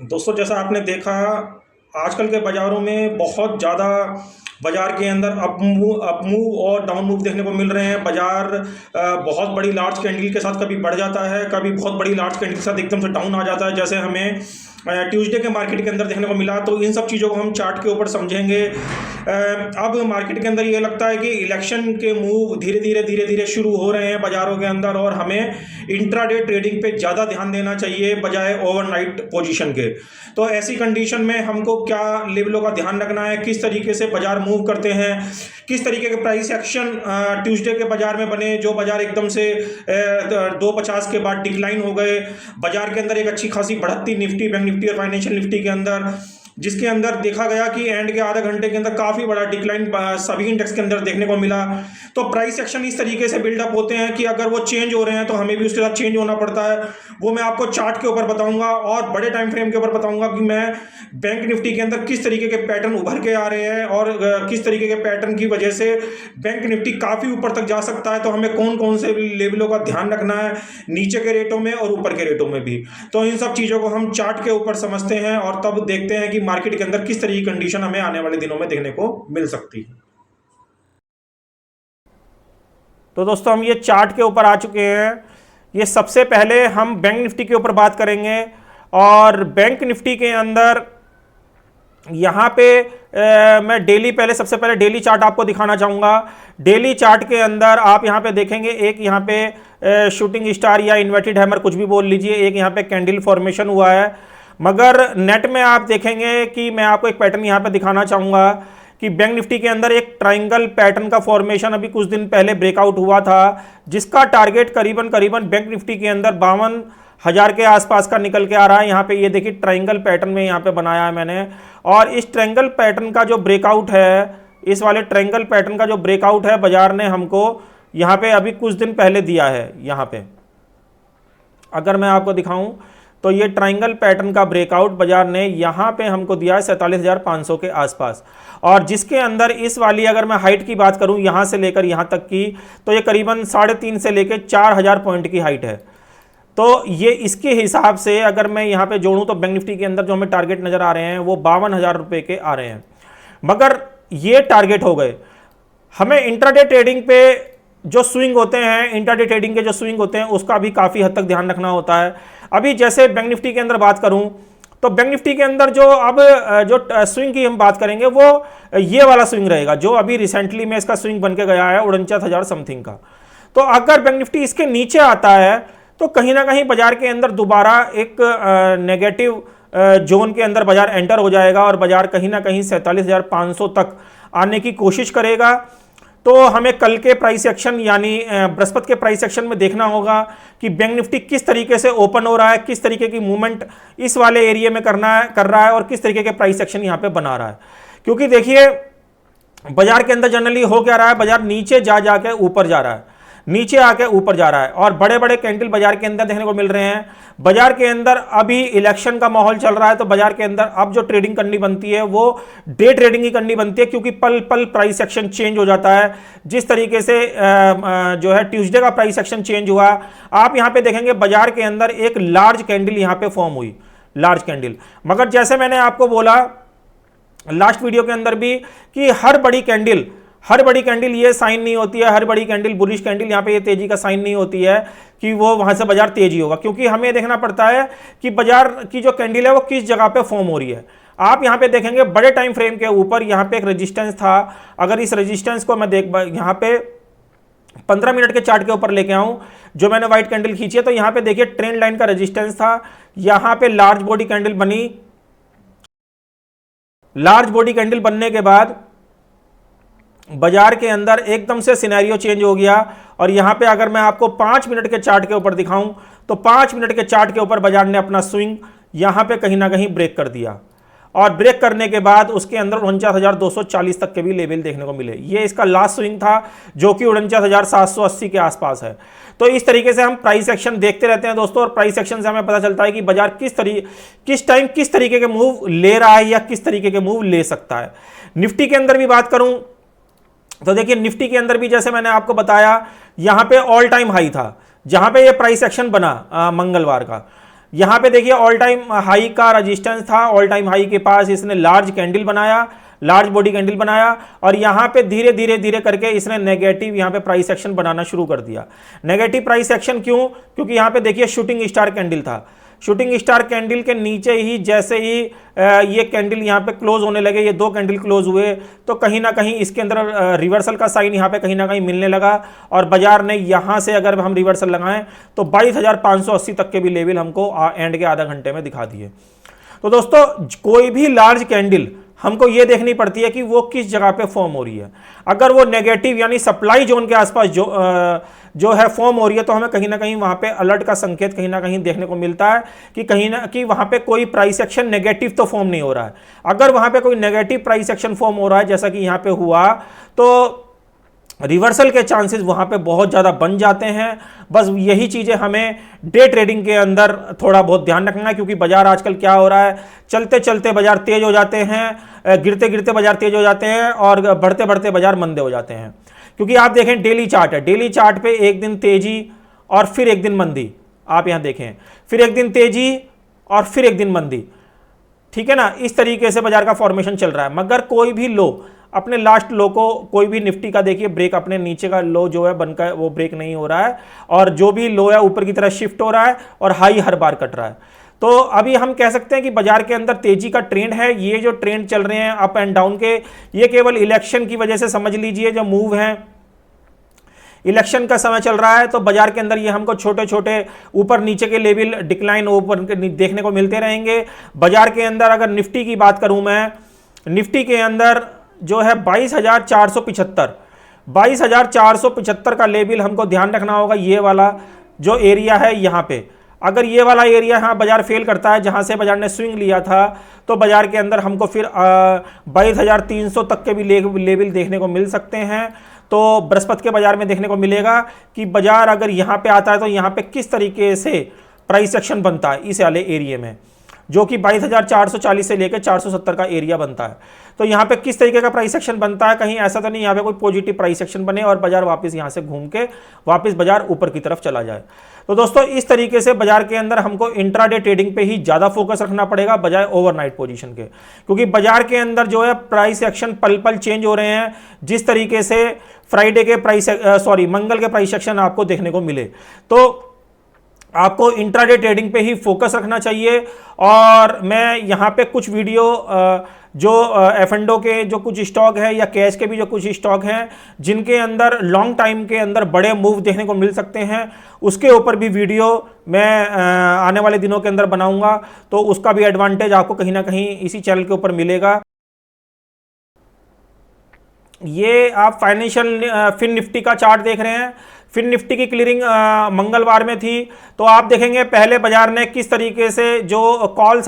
दोस्तों, जैसा आपने देखा, आजकल के बाज़ारों में बहुत ज़्यादा बाज़ार के अंदर अप मूव और डाउन मूव देखने को मिल रहे हैं। बाज़ार बहुत बड़ी लार्ज कैंडल के साथ कभी बढ़ जाता है, कभी बहुत बड़ी लार्ज कैंडल के साथ एकदम से डाउन आ जाता है, जैसे हमें ट्यूसडे के मार्केट के अंदर देखने को मिला। तो इन सब चीज़ों को हम चार्ट के ऊपर समझेंगे। अब मार्केट के अंदर ये लगता है कि इलेक्शन के मूव धीरे धीरे शुरू हो रहे हैं बाज़ारों के अंदर, और हमें इंट्राडे ट्रेडिंग पे ज़्यादा ध्यान देना चाहिए बजाय ओवरनाइट पोजीशन के। तो ऐसी कंडीशन में हमको क्या लेवलों का ध्यान रखना है, किस तरीके से बाजार मूव करते हैं, किस तरीके के प्राइस एक्शन ट्यूसडे के बाजार में बने, जो बाजार एकदम से 250 के बाद डिक्लाइन हो गए। बाजार के अंदर एक अच्छी खासी बढ़त थी निफ्टी, बैंक निफ्टी और फाइनेंशियल निफ्टी के अंदर, जिसके अंदर देखा गया कि एंड के आधे घंटे के अंदर काफ़ी बड़ा डिक्लाइन सभी इंडेक्स के अंदर देखने को मिला। तो प्राइस एक्शन इस तरीके से बिल्डअप होते हैं कि अगर वो चेंज हो रहे हैं तो हमें भी उसके साथ चेंज होना पड़ता है। वो मैं आपको चार्ट के ऊपर बताऊंगा और बड़े टाइम फ्रेम के ऊपर बताऊंगा कि मैं बैंक निफ्टी के अंदर किस तरीके के पैटर्न उभर के आ रहे हैं और किस तरीके के पैटर्न की वजह से बैंक निफ्टी काफ़ी ऊपर तक जा सकता है। तो हमें कौन कौन से लेवलों का ध्यान रखना है, नीचे के रेटों में और ऊपर के रेटों में भी। तो इन सब चीज़ों को हम चार्ट के ऊपर समझते हैं और तब देखते हैं कि मार्केट के अंदर किस तरह की कंडीशन हमें आने वाले दिनों में देखने को मिल सकती है। तो दोस्तों, हम ये चार्ट के ऊपर आ चुके हैं। ये सबसे पहले हम बैंक निफ्टी के ऊपर बात करेंगे, और बैंक निफ्टी के अंदर यहाँ पे मैं पहले सबसे पहले डेली चार्ट आपको दिखाना चाहूँगा। डेली चार्ट के अंदर आप यहाँ पे देखेंगे, एक यहाँ पे शूटिंग स्टार या इन्वर्टेड हैमर, कुछ भी बोल लीजिए, एक यहाँ पे कैंडल फॉर्मेशन हुआ है। मगर नेट में आप देखेंगे कि मैं आपको एक पैटर्न यहाँ पे दिखाना चाहूँगा कि बैंक निफ्टी के अंदर एक ट्राइंगल पैटर्न का फॉर्मेशन अभी कुछ दिन पहले ब्रेकआउट हुआ था, जिसका टारगेट करीबन बैंक निफ्टी के अंदर 52,000 के आसपास का निकल के आ रहा है। यहाँ पे ये देखिए ट्राइंगल पैटर्न में यहाँ पे बनाया है मैंने, और इस ट्राइंगल पैटर्न का जो ब्रेकआउट है, इस वाले ट्राइंगल पैटर्न का जो ब्रेकआउट है, बाजार ने हमको यहाँ पे अभी कुछ दिन पहले दिया है। यहाँ पे अगर मैं आपको दिखाऊं तो ये ट्राइंगल पैटर्न का ब्रेकआउट बाजार ने यहाँ पे हमको दिया है 47,500 के आसपास, और जिसके अंदर इस वाली अगर मैं हाइट की बात करूँ यहाँ से लेकर यहाँ तक की, तो ये करीबन 3.5 से लेकर 4,000 पॉइंट की हाइट है। तो ये इसके हिसाब से अगर मैं यहाँ पे जोड़ूं तो बैंक निफ्टी के अंदर जो हमें टारगेट नजर आ रहे हैं वो 52,000 रुपये के आ रहे हैं। मगर ये टारगेट हो गए। हमें इंट्राडे ट्रेडिंग पे जो स्विंग होते हैं, इंट्राडे ट्रेडिंग के जो स्विंग होते हैं, उसका भी काफ़ी हद तक ध्यान रखना होता है। अभी जैसे बैंक निफ्टी के अंदर बात करूं तो बैंक निफ्टी के अंदर जो स्विंग की हम बात करेंगे वो ये वाला स्विंग रहेगा, जो अभी रिसेंटली में इसका स्विंग बन के गया है 49,000 समथिंग का। तो अगर बैंक निफ्टी इसके नीचे आता है तो कहीं ना कहीं बाजार के अंदर दोबारा एक नेगेटिव जोन के अंदर बाजार एंटर हो जाएगा, और बाजार कहीं ना कहीं 47,500 तक आने की कोशिश करेगा। तो हमें कल के प्राइस एक्शन यानी बृहस्पति के प्राइस एक्शन में देखना होगा कि बैंक निफ्टी किस तरीके से ओपन हो रहा है, किस तरीके की मूवमेंट इस वाले एरिया में कर रहा है, और किस तरीके के प्राइस एक्शन यहाँ पे बना रहा है। क्योंकि देखिए बाजार के अंदर जनरली हो क्या रहा है, बाजार नीचे जाके ऊपर जा रहा है, नीचे आके ऊपर जा रहा है, और बड़े बड़े कैंडल बाजार के अंदर देखने को मिल रहे हैं। बाजार के अंदर अभी इलेक्शन का माहौल चल रहा है, तो बाजार के अंदर अब जो ट्रेडिंग करनी बनती है वो डे ट्रेडिंग ही करनी बनती है, क्योंकि पल पल प्राइस एक्शन चेंज हो जाता है। जिस तरीके से जो है ट्यूसडे का प्राइस एक्शन चेंज हुआ, आप यहां पे देखेंगे बाजार के अंदर एक लार्ज कैंडल यहां पे फॉर्म हुई, लार्ज कैंडल। मगर जैसे मैंने आपको बोला लास्ट वीडियो के अंदर भी कि हर बड़ी कैंडल ये साइन नहीं होती है, हर बड़ी कैंडल बुलिश कैंडल यहाँ पे ये तेजी का साइन नहीं होती है कि वो वहां से बाजार तेजी होगा। क्योंकि हमें देखना पड़ता है कि बाजार की जो कैंडल है वो किस जगह पे फॉर्म हो रही है। आप यहाँ पे देखेंगे बड़े टाइम फ्रेम के ऊपर यहाँ पे एक रेजिस्टेंस था। अगर इस रेजिस्टेंस को मैं यहाँ पे 15 मिनट के चार्ट के ऊपर लेके आऊं, जो मैंने व्हाइट कैंडल खींची है, तो यहाँ पे देखिए ट्रेंड लाइन का रेजिस्टेंस था, यहाँ पे लार्ज बॉडी कैंडल बनी। लार्ज बॉडी कैंडल बनने के बाद बाजार के अंदर एकदम से सिनेरियो चेंज हो गया, और यहां पे अगर मैं आपको 5 मिनट के चार्ट के ऊपर दिखाऊं तो 5 मिनट के चार्ट के ऊपर बाजार ने अपना स्विंग यहां पे कहीं ना कहीं ब्रेक कर दिया, और ब्रेक करने के बाद उसके अंदर 49,240 तक के भी लेवल देखने को मिले। ये इसका लास्ट स्विंग था, जो कि 49,780 के आसपास है। तो इस तरीके से हम प्राइस एक्शन देखते रहते हैं दोस्तों, और प्राइस एक्शन से हमें पता चलता है कि बाजार किस टाइम किस तरीके के मूव ले रहा है या किस तरीके के मूव ले सकता है। निफ्टी के अंदर भी बात करूं तो देखिए निफ्टी के अंदर भी जैसे मैंने आपको बताया, यहां पे ऑल टाइम हाई था, जहां पे ये प्राइस एक्शन बना मंगलवार का। यहाँ पे देखिए ऑल टाइम हाई का रेजिस्टेंस था, ऑल टाइम हाई के पास इसने लार्ज कैंडल बनाया, लार्ज बॉडी कैंडल बनाया और यहाँ पे धीरे धीरे धीरे करके इसने नेगेटिव यहाँ पे प्राइस एक्शन बनाना शुरू कर दिया। नेगेटिव प्राइस एक्शन क्यों? क्योंकि यहाँ पे देखिए शूटिंग स्टार कैंडल था। शूटिंग स्टार कैंडल के नीचे ही जैसे ही ये कैंडल यहाँ पे क्लोज होने लगे, ये दो कैंडल क्लोज हुए, तो कहीं ना कहीं इसके अंदर रिवर्सल का साइन यहाँ पे कहीं ना कहीं मिलने लगा और बाजार ने यहाँ से अगर हम रिवर्सल लगाएं तो 22,580 तक के भी लेवल हमको एंड के आधा घंटे में दिखा दिए। तो दोस्तों कोई भी लार्ज कैंडल हमको ये देखनी पड़ती है कि वो किस जगह पे फॉर्म हो रही है। अगर वो नेगेटिव यानी सप्लाई जोन के आसपास जो है फॉर्म हो रही है तो हमें कहीं ना कहीं वहां पे अलर्ट का संकेत कहीं ना कहीं देखने को मिलता है कि कहीं ना कि वहां पे कोई प्राइस एक्शन नेगेटिव तो फॉर्म नहीं हो रहा है। अगर वहां पे कोई नेगेटिव प्राइस एक्शन फॉर्म हो रहा है जैसा कि यहां पे हुआ, तो रिवर्सल के चांसेस वहां पे बहुत ज़्यादा बन जाते हैं। बस यही चीज़ें हमें डे ट्रेडिंग के अंदर थोड़ा बहुत ध्यान रखना है, क्योंकि बाजार आजकल क्या हो रहा है, चलते चलते बाजार तेज हो जाते हैं, गिरते गिरते बाजार तेज हो जाते हैं और बढ़ते बढ़ते बाजार मंदे हो जाते हैं। क्योंकि आप देखें डेली चार्ट है, डेली चार्ट पे एक दिन तेजी और फिर एक दिन मंदी, आप यहाँ देखें फिर एक दिन तेजी और फिर एक दिन मंदी, ठीक है ना। इस तरीके से बाजार का फॉर्मेशन चल रहा है। मगर कोई भी लो अपने लास्ट लो को, कोई भी निफ्टी का देखिए ब्रेक अपने नीचे का लो जो है बनकर वो ब्रेक नहीं हो रहा है और जो भी लो है ऊपर की तरफ शिफ्ट हो रहा है और हाई हर बार कट रहा है। तो अभी हम कह सकते हैं कि बाजार के अंदर तेजी का ट्रेंड है। ये जो ट्रेंड चल रहे हैं अप एंड डाउन के, ये केवल इलेक्शन की वजह से समझ लीजिए जो मूव है, इलेक्शन का समय चल रहा है तो बाजार के अंदर ये हमको छोटे छोटे ऊपर नीचे के लेवल डिक्लाइन ओपन देखने को मिलते रहेंगे। बाजार के अंदर अगर निफ्टी की बात करूं मैं, निफ्टी के अंदर जो है 22,475 का लेवल हमको ध्यान रखना होगा। ये वाला जो एरिया है यहाँ पे, अगर ये वाला एरिया यहाँ बाजार फेल करता है जहाँ से बाजार ने स्विंग लिया था, तो बाजार के अंदर हमको फिर 22,300 तक के भी लेवल देखने को मिल सकते हैं। तो बृहस्पति के बाजार में देखने को मिलेगा कि बाजार अगर यहाँ पे आता है तो यहाँ पे किस तरीके से प्राइस एक्शन बनता है इस वाले एरिया में, जो कि 22,440 से लेकर 470 का एरिया बनता है। तो यहाँ पे किस तरीके का प्राइस एक्शन बनता है, कहीं ऐसा तो नहीं यहाँ पे कोई पॉजिटिव प्राइस एक्शन बने और बाजार वापस यहाँ से घूम के वापस बाजार ऊपर की तरफ चला जाए। तो दोस्तों इस तरीके से बाजार के अंदर हमको इंट्राडे ट्रेडिंग पे ही ज़्यादा फोकस रखना पड़ेगा बजाय ओवरनाइट पोजीशन के, क्योंकि बाजार के अंदर जो है प्राइस एक्शन पल पल चेंज हो रहे हैं। जिस तरीके से फ्राइडे के मंगल के प्राइस एक्शन आपको देखने को मिले, तो आपको इंट्राडे ट्रेडिंग पे ही फोकस रखना चाहिए। और मैं यहाँ पे कुछ वीडियो जो F&O के जो कुछ स्टॉक है या कैश के भी जो कुछ स्टॉक हैं जिनके अंदर लॉन्ग टाइम के अंदर बड़े मूव देखने को मिल सकते हैं, उसके ऊपर भी वीडियो मैं आने वाले दिनों के अंदर बनाऊंगा। तो उसका भी एडवांटेज आपको कहीं ना कहीं इसी चैनल के ऊपर मिलेगा। ये आप फाइनेंशियल फिन निफ्टी का चार्ट देख रहे हैं। फिन निफ्टी की क्लियरिंग मंगलवार में थी, तो आप देखेंगे पहले बाजार ने किस तरीके से जो कॉल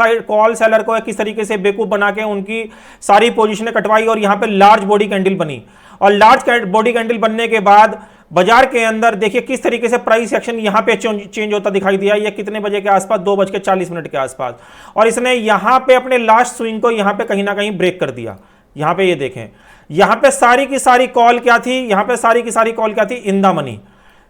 सेलर को किस तरीके से बेवकूफ बना के उनकी सारी पोजीशनें कटवाई और यहाँ पे लार्ज बॉडी कैंडल बनी। और लार्ज बॉडी कैंडल बनने के बाद बाजार के अंदर देखिए किस तरीके से प्राइस एक्शन यहाँ पे चेंज होता दिखाई दिया। ये कितने बजे के आसपास, 2:40 के आसपास, और इसने यहाँ पे अपने लास्ट स्विंग को यहाँ पे कहीं ना कहीं ब्रेक कर दिया। यहाँ पे ये देखें, यहाँ पे सारी की सारी कॉल क्या थी, यहाँ पे सारी की सारी कॉल क्या थी, इन द मनी,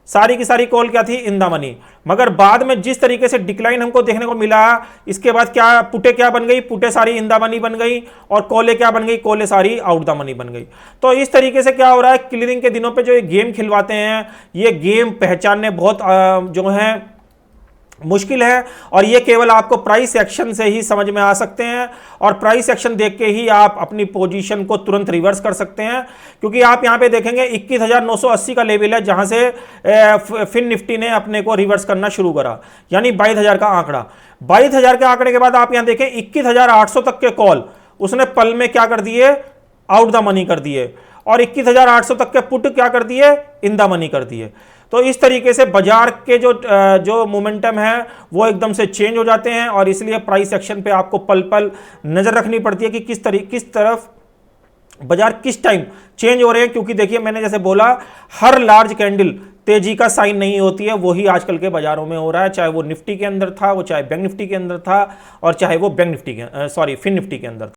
सारी की सारी कॉल क्या थी, इन द मनी। मगर बाद में जिस तरीके से डिक्लाइन हमको देखने को मिला, इसके बाद क्या पुटे क्या बन गई, पुटे सारी इन द मनी बन गई और कॉले क्या बन गई, कॉले सारी आउट द मनी बन गई। तो इस तरीके से क्या हो रहा है, क्लियरिंग के दिनों पे जो ये गेम खिलवाते हैं, ये गेम पहचानने बहुत जो है मुश्किल है और ये केवल आपको प्राइस एक्शन से ही समझ में आ सकते हैं। और प्राइस एक्शन देख के ही आप अपनी पोजीशन को तुरंत रिवर्स कर सकते हैं, क्योंकि आप यहां पे देखेंगे 21,980 का लेवल है जहां से फिन निफ्टी ने अपने को रिवर्स करना शुरू करा, यानी 22,000 का आंकड़ा। 22,000 के आंकड़े के बाद आप यहां देखें 21,800 तक के कॉल उसने पल में क्या कर दिए, आउट द मनी कर दिए, और 21,800 तक के पुट क्या कर दिए, इन द मनी कर दिए। तो इस तरीके से बाजार के जो मोमेंटम है वो एकदम से चेंज हो जाते हैं और इसलिए प्राइस एक्शन पे आपको पल पल नजर रखनी पड़ती है कि किस तरफ बाजार किस टाइम चेंज हो रहे हैं। क्योंकि देखिए मैंने जैसे बोला, हर लार्ज कैंडल तेजी का साइन नहीं होती है, वही आजकल के बाजारों में हो रहा है, चाहे वो निफ्टी के अंदर था, वो चाहे बैंक निफ्टी के अंदर था, और चाहे वो फिन निफ्टी के अंदर था।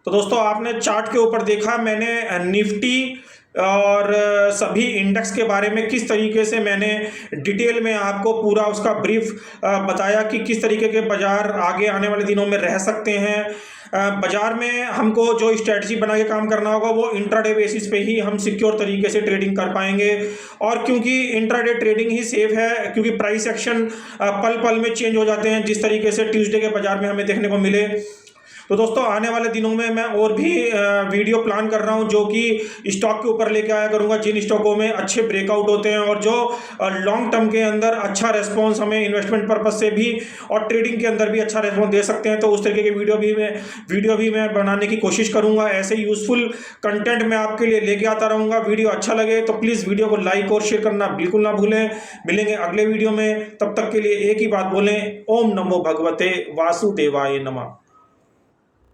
तो दोस्तों आपने चार्ट के ऊपर देखा, मैंने निफ्टी और सभी इंडेक्स के बारे में किस तरीके से मैंने डिटेल में आपको पूरा उसका ब्रीफ बताया कि किस तरीके के बाज़ार आगे आने वाले दिनों में रह सकते हैं। बाज़ार में हमको जो स्ट्रेटजी बना के काम करना होगा वो इंट्राडे बेसिस पे ही हम सिक्योर तरीके से ट्रेडिंग कर पाएंगे। और क्योंकि इंट्राडे ट्रेडिंग ही सेफ है, क्योंकि प्राइस एक्शन पल पल में चेंज हो जाते हैं जिस तरीके से ट्यूसडे के बाज़ार में हमें देखने को मिले। तो दोस्तों आने वाले दिनों में मैं और भी वीडियो प्लान कर रहा हूं जो कि स्टॉक के ऊपर लेके आया करूंगा, जिन स्टॉकों में अच्छे ब्रेकआउट होते हैं और जो लॉन्ग टर्म के अंदर अच्छा रेस्पॉन्स हमें इन्वेस्टमेंट पर्पस से भी और ट्रेडिंग के अंदर भी अच्छा रेस्पॉन्स दे सकते हैं। तो उस तरीके की वीडियो भी मैं बनाने की कोशिश करूँगा। ऐसे यूज़फुल कंटेंट मैं आपके लिए लेके आता रहूँगा। वीडियो अच्छा लगे तो प्लीज़ वीडियो को लाइक और शेयर करना बिल्कुल ना भूलें। मिलेंगे अगले वीडियो में, तब तक के लिए एक ही बात बोलें, ओम नमो भगवते वासुदेवाय नमः।